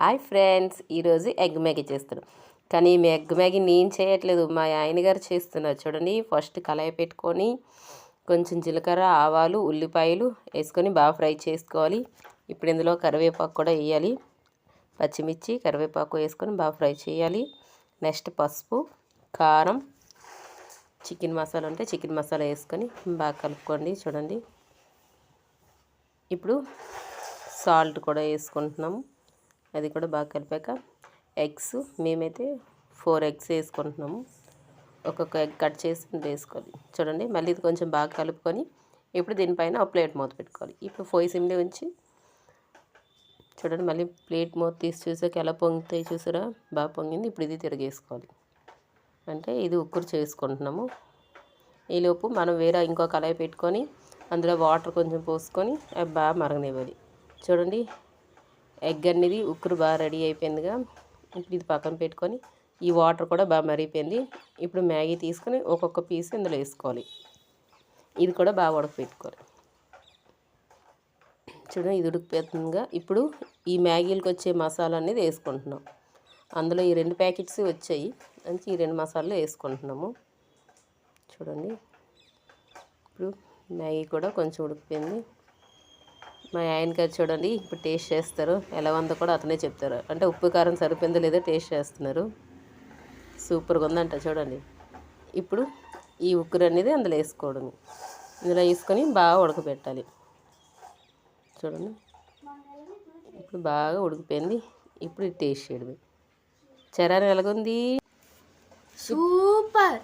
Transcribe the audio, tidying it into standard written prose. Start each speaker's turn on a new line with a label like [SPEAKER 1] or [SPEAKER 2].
[SPEAKER 1] Hi friends, ఈరోజు egg Maggi చేస్తున్నాను. కానీ ఈ ఎగ్ మ్యాగీ నేను చేయట్లేదు, మా ఆయన గారు చేస్తున్నారు. చూడండి, ఫస్ట్ కళాయి పెట్టుకొని కొంచెం జీలకర్ర, ఆవాలు, ఉల్లిపాయలు వేసుకొని బాగా ఫ్రై చేసుకోవాలి. ఇప్పుడు ఇందులో కరివేపాకు కూడా వేయాలి. పచ్చిమిర్చి, కరివేపాకు వేసుకొని బాగా ఫ్రై చేయాలి. నెక్స్ట్ పసుపు, కారం, చికెన్ మసాలా ఉంటే చికెన్ మసాలా వేసుకొని బాగా కలుపుకోండి. చూడండి, ఇప్పుడు సాల్ట్ కూడా వేసుకుంటున్నాము. అది కూడా బాగా కలిపాక ఎగ్స్, మేమైతే 4 ఎగ్స్ వేసుకుంటున్నాము. ఒక్కొక్క ఎగ్ కట్ చేసి వేసుకోవాలి. చూడండి, మళ్ళీ ఇది కొంచెం బాగా కలుపుకొని ఇప్పుడు దీనిపైన ఒక ప్లేట్ మూత పెట్టుకోవాలి. ఇప్పుడు పొయ్యి సిమ్లో ఉంచి చూడండి, మళ్ళీ ప్లేట్ మూత తీసి చూసాక ఎలా పొంగుతాయి చూసారా, బాగా పొంగింది. ఇప్పుడు ఇది తిరిగేసుకోవాలి. అంటే ఇది ఉక్కురు చేసుకుంటున్నాము. ఈలోపు మనం వేరే ఇంకో కళాయి పెట్టుకొని అందులో వాటర్ కొంచెం పోసుకొని అవి బాగా మరగనివ్వాలి. చూడండి, ఎగ్ అనేది ఉక్కురు బాగా రెడీ అయిపోయిందిగా. ఇప్పుడు ఇది పక్కన పెట్టుకొని ఈ వాటర్ కూడా బాగా మరిగిపోయింది. ఇప్పుడు మ్యాగీ తీసుకొని ఒక్కొక్క పీస్ ఇందులో వేసుకోవాలి. ఇది కూడా బాగా ఉడకపెట్టుకోవాలి. చూడండి, ఇది ఉడికిపోతుందిగా. ఇప్పుడు ఈ మ్యాగీలకు వచ్చే మసాలా అనేది వేసుకుంటున్నాం. అందులో ఈ 2 ప్యాకెట్స్ వచ్చాయి, అంటే ఈ 2 మసాలాలు వేసుకుంటున్నాము. చూడండి, ఇప్పుడు మ్యాగీ కూడా కొంచెం ఉడికిపోయింది. మా ఆయన గారు చూడండి ఇప్పుడు టేస్ట్ చేస్తారు, ఎలా ఉందో కూడా అతనే చెప్తారు. అంటే ఉప్పు కారం సరిపోయిందో లేదో టేస్ట్ చేస్తున్నారు. సూపర్గా ఉందంట. చూడండి, ఇప్పుడు ఈ ఉక్కురు అనేది అందులో వేసుకోవడం. ఇందులో వేసుకొని బాగా ఉడకబెట్టాలి. చూడండి, ఇప్పుడు బాగా ఉడికిపోయింది. ఇప్పుడు ఇది టేస్ట్ చేయడమే. చరాని ఎలాగుంది?
[SPEAKER 2] సూపర్.